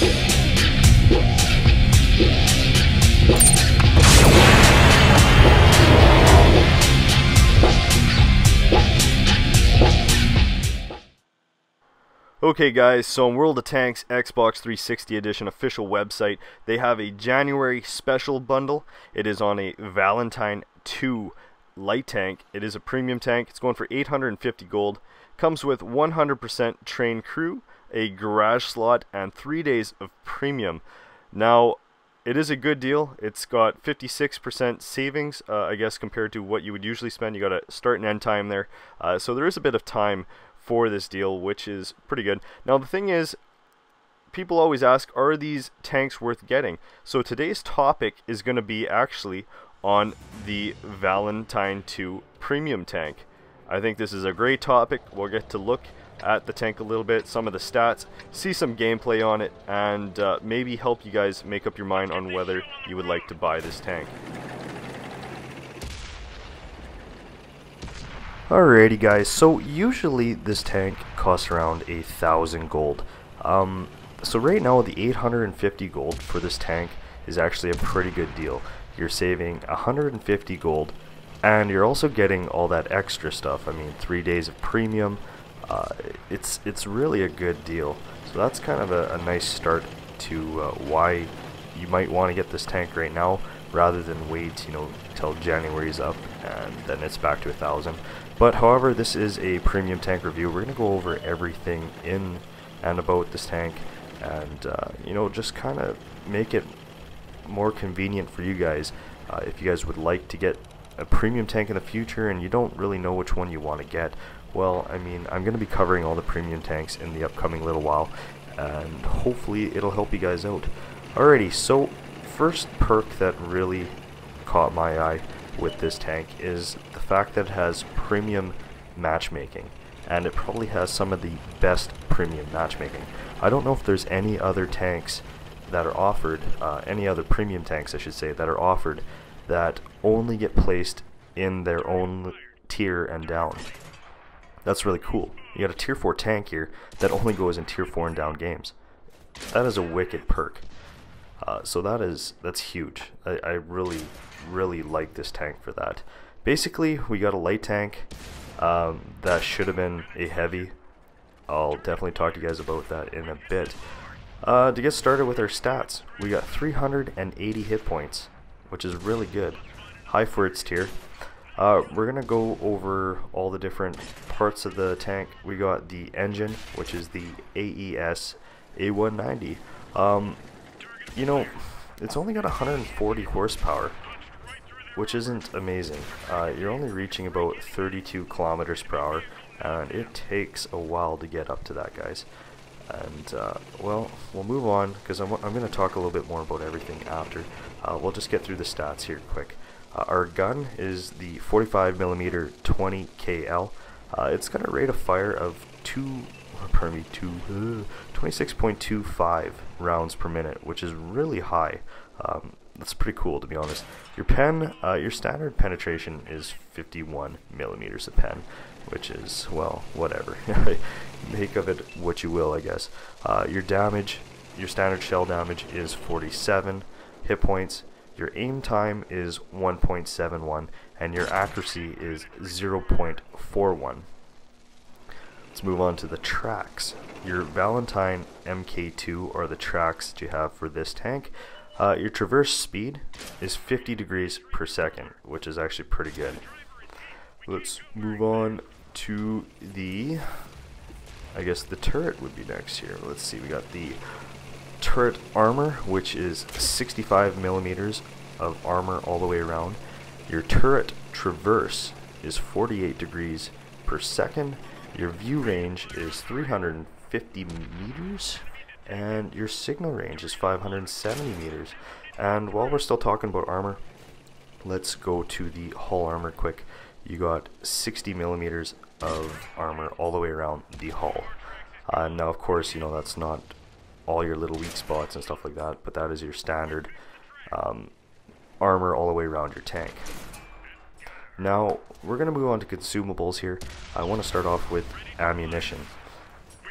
Okay guys, so on World of Tanks Xbox 360 Edition official website, they have a January special bundle. It is on a Valentine 2 light tank. It is a premium tank. It's going for 850 gold. Comes with 100% trained crew, a garage slot, and 3 days of premium. Now, it is a good deal. It's got 56% savings, I guess, compared to what you would usually spend. You got a start and end time there. So there is a bit of time for this deal, which is pretty good. Now the thing is, people always ask, are these tanks worth getting? So today's topic is going to be actually on the Valentine 2 premium tank. I think this is a great topic. We'll get to look at the tank a little bit, some of the stats, see some gameplay on it, and maybe help you guys make up your mind on whether you would like to buy this tank. Alrighty guys, so usually this tank costs around 1,000 gold. So right now the 850 gold for this tank is actually a pretty good deal. You're saving 150 gold and you're also getting all that extra stuff. I mean, 3 days of premium. It's really a good deal. So that's kind of a nice start to why you might want to get this tank right now rather than wait, you know, till January's up and then it's back to 1,000. But however, this is a premium tank review. We're going to go over everything in and about this tank and you know, just kind of make it more convenient for you guys if you guys would like to get a premium tank in the future and you don't really know which one you want to get. Well, I mean, I'm going to be covering all the premium tanks in the upcoming little while and hopefully it'll help you guys out. Alrighty, so first perk that really caught my eye with this tank is the fact that it has premium matchmaking, and it probably has some of the best premium matchmaking. I don't know if there's any other tanks that are offered, any other premium tanks I should say, that are offered that only get placed in their own tier and down. That's really cool. You got a tier 4 tank here that only goes in tier 4 and down games. That is a wicked perk. So that's huge. I really like this tank for that. Basically, we got a light tank that should have been a heavy. I'll definitely talk to you guys about that in a bit. To get started with our stats, we got 380 hit points, which is really good. High for its tier. We're gonna go over all the different parts of the tank. We got the engine, which is the AES A190. You know, it's only got 140 horsepower, which isn't amazing. You're only reaching about 32 kilometers per hour, and it takes a while to get up to that, guys. And well, we'll move on because I'm going to talk a little bit more about everything after. We'll just get through the stats here quick. Our gun is the 45mm 20 KL. It's got a rate of fire of 26.25 rounds per minute, which is really high. That's pretty cool, to be honest. Your pen, your standard penetration is 51mm a pen, which is, well, whatever. Make of it what you will, I guess. Your damage, your standard shell damage is 47 hit points. Your aim time is 1.71, and your accuracy is 0.41. Let's move on to the tracks. Your Valentine MK2 are the tracks that you have for this tank. Your traverse speed is 50 degrees per second, which is actually pretty good. Let's move on to the, I guess the turret would be next here. Let's see, we got the turret armor, which is 65mm of armor all the way around. Your turret traverse is 48 degrees per second. Your view range is 350 meters, and your signal range is 570 meters. And while we're still talking about armor, let's go to the hull armor quick. You got 60mm of armor all the way around the hull. Now, of course, you know, that's not all your little weak spots and stuff like that, but that is your standard armor all the way around your tank. Now, we're going to move on to consumables here. I want to start off with ammunition,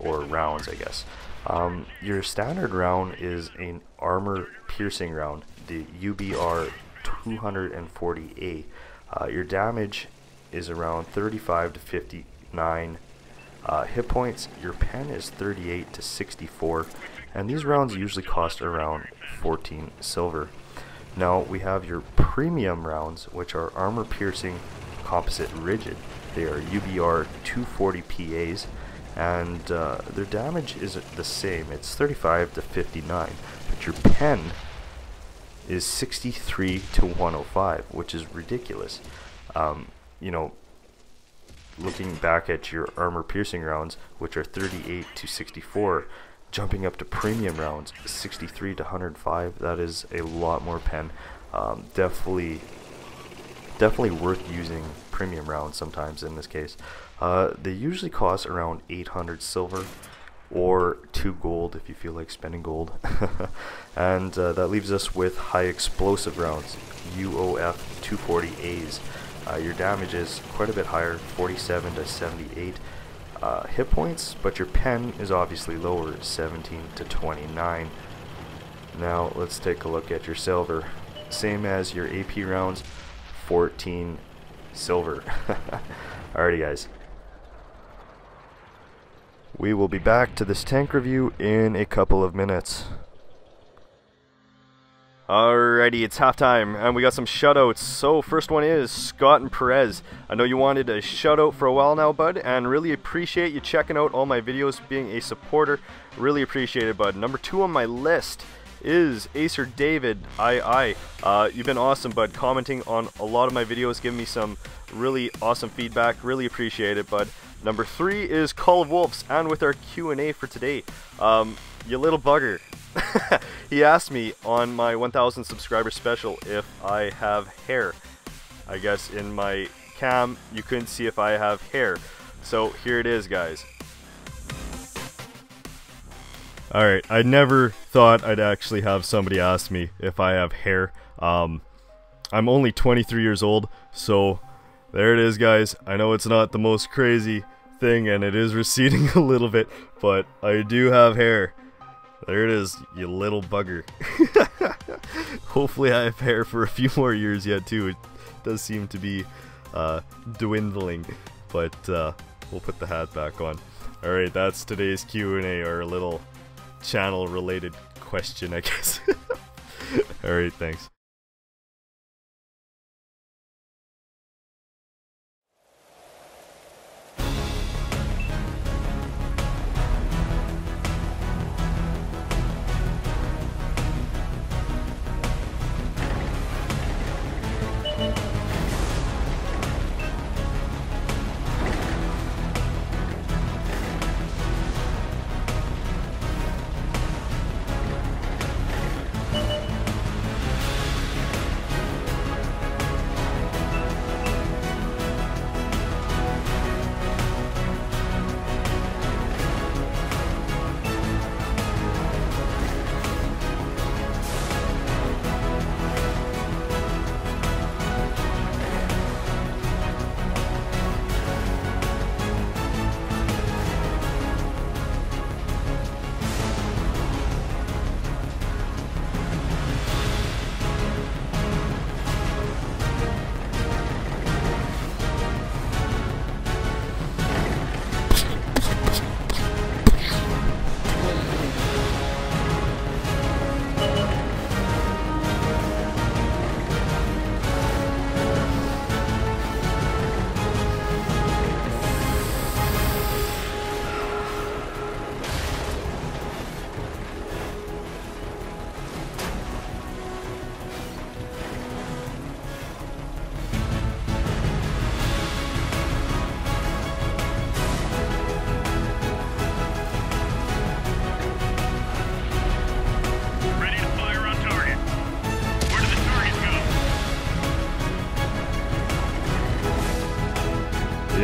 or rounds, I guess. Your standard round is an armor piercing round, the UBR 240A. Your damage is around 35 to 59 hit points. Your pen is 38 to 64, and these rounds usually cost around 14 silver. Now we have your premium rounds, which are armor piercing composite rigid. They are UBR 240 PAs, and their damage is the same. It's 35 to 59, but your pen is 63 to 105, which is ridiculous. You know, looking back at your armor piercing rounds, which are 38 to 64, jumping up to premium rounds 63 to 105, that is a lot more pen. Definitely worth using premium rounds sometimes in this case. They usually cost around 800 silver or 2 gold if you feel like spending gold. And that leaves us with high explosive rounds, UOF 240As. Your damage is quite a bit higher, 47 to 78 hit points, but your pen is obviously lower, 17 to 29. Now let's take a look at your silver. Same as your AP rounds, 14 silver. Alrighty guys, we will be back to this tank review in a couple of minutes. Alrighty, it's halftime, and we got some shoutouts. So, first one is Scott and Perez. I know you wanted a shoutout for a while now, bud, and really appreciate you checking out all my videos, being a supporter. Really appreciate it, bud. Number 2 on my list is Acer David II. You've been awesome, bud, commenting on a lot of my videos, giving me some really awesome feedback. Really appreciate it, bud. Number 3 is Call of Wolves, and with our Q&A for today, you little bugger. He asked me on my 1000 subscriber special if I have hair. I guess in my cam you couldn't see if I have hair. So here it is, guys. Alright, I never thought I'd actually have somebody ask me if I have hair. I'm only 23 years old, so there it is, guys. I know it's not the most crazy thing and it is receding a little bit, but I do have hair. There it is, you little bugger. Hopefully I have hair for a few more years yet too. It does seem to be dwindling, but we'll put the hat back on. Alright, that's today's Q&A, or little channel related question, I guess. Alright, thanks.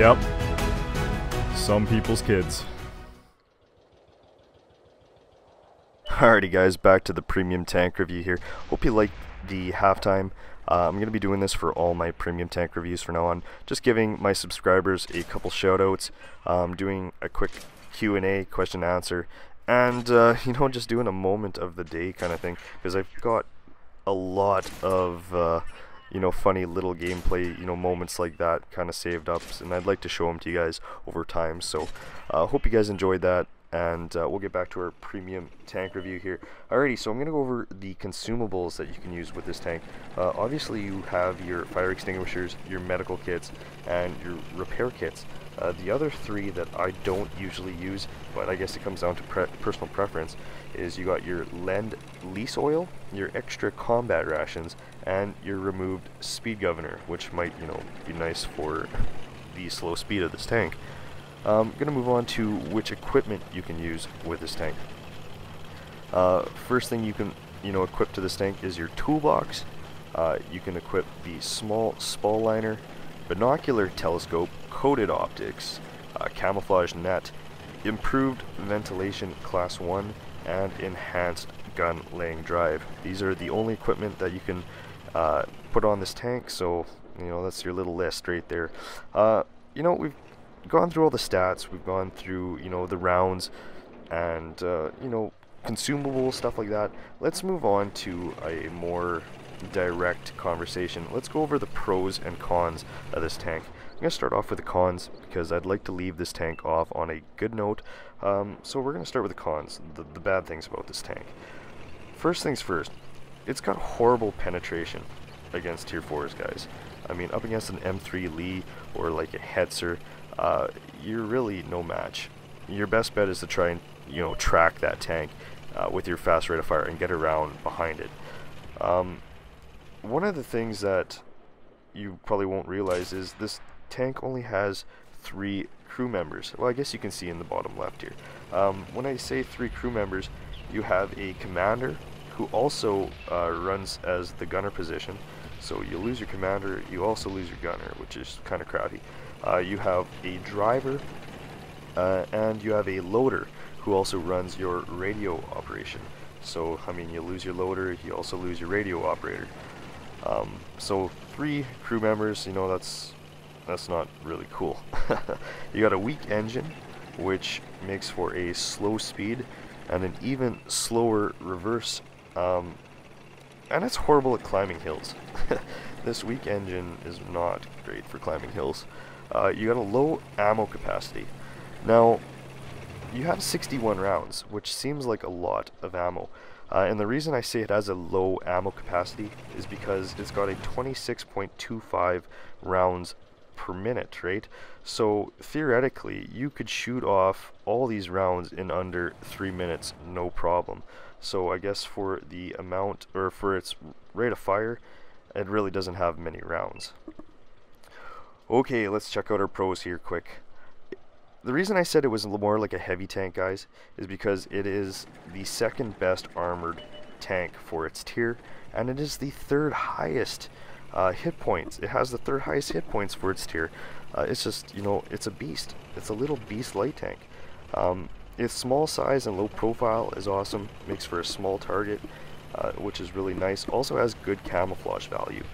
Yep. Some people's kids. Alrighty guys, back to the premium tank review here. Hope you liked the halftime. I'm going to be doing this for all my premium tank reviews from now on. Just giving my subscribers a couple shoutouts, doing a quick Q&A, question and answer, and you know, just doing a moment of the day kind of thing, because I've got a lot of you know, funny little gameplay, you know, moments like that kind of saved up, and I'd like to show them to you guys over time. So hope you guys enjoyed that, and we'll get back to our premium tank review here. Alrighty, so I'm going to go over the consumables that you can use with this tank. Obviously you have your fire extinguishers, your medical kits, and your repair kits. The other three that I don't usually use, but I guess it comes down to personal preference, is you got your Lend Lease Oil, your extra combat rations, and your removed speed governor, which might, you know, be nice for the slow speed of this tank. I'm going to move on to which equipment you can use with this tank. First thing you can, you know, equip to this tank is your toolbox. You can equip the small spall liner, binocular telescope, coated optics, camouflage net, improved ventilation class 1, and enhanced gun laying drive. These are the only equipment that you can put on this tank, so you know, that's your little list right there. You know, we've gone through all the stats, we've gone through, you know, the rounds, and you know, consumables, stuff like that. Let's move on to a more direct conversation. Let's go over the pros and cons of this tank. I'm going to start off with the cons because I'd like to leave this tank off on a good note. So we're going to start with the cons, the bad things about this tank. First things first, it's got horrible penetration against tier 4s, guys. I mean, up against an M3 Lee or like a Hetzer, you're really no match. Your best bet is to try and, you know, track that tank with your fast rate of fire and get around behind it. One of the things that you probably won't realize is this tank only has 3 crew members. Well, I guess you can see in the bottom left here. When I say 3 crew members, you have a commander who also runs as the gunner position. So you lose your commander, you also lose your gunner, which is kind of crowdy. You have a driver, and you have a loader who also runs your radio operation. So, I mean, you lose your loader, you also lose your radio operator. So 3 crew members, you know, that's not really cool. You got a weak engine, which makes for a slow speed and an even slower reverse, and it's horrible at climbing hills. This weak engine is not great for climbing hills. You got a low ammo capacity. Now, you have 61 rounds, which seems like a lot of ammo. And the reason I say it has a low ammo capacity is because it's got a 26.25 rounds per minute, right? So theoretically, you could shoot off all these rounds in under 3 minutes, no problem. So I guess for the amount, or for its rate of fire, it really doesn't have many rounds. Okay, let's check out our pros here quick. The reason I said it was more like a heavy tank, guys, is because it is the second best armored tank for its tier, and it is the 3rd highest hit points. It has the 3rd highest hit points for its tier. It's just, you know, it's a beast. It's a little beast light tank. Its small size and low profile is awesome. Makes for a small target, which is really nice. Also has good camouflage value,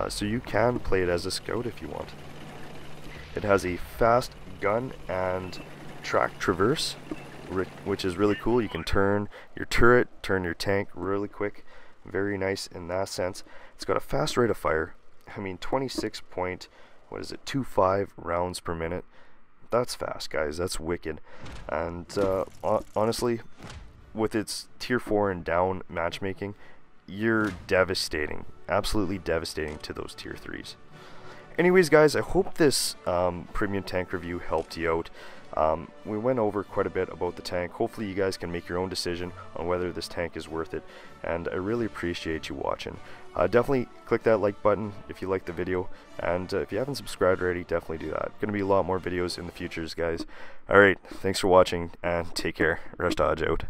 so you can play it as a scout if you want. It has a fast gun and track traverse, which is really cool. You can turn your turret, turn your tank really quick. Very nice in that sense. It's got a fast rate of fire. I mean, 26.25 rounds per minute. That's fast, guys. That's wicked. And honestly, with its tier 4 and down matchmaking, you're devastating. Absolutely devastating to those tier 3s. Anyways, guys, I hope this premium tank review helped you out. We went over quite a bit about the tank. Hopefully you guys can make your own decision on whether this tank is worth it, and I really appreciate you watching. Definitely click that like button if you liked the video, and if you haven't subscribed already, definitely do that. Going to be a lot more videos in the futures, guys. Alright, thanks for watching, and take care. Rush Dodge out.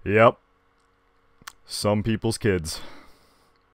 Yep. Some people's kids.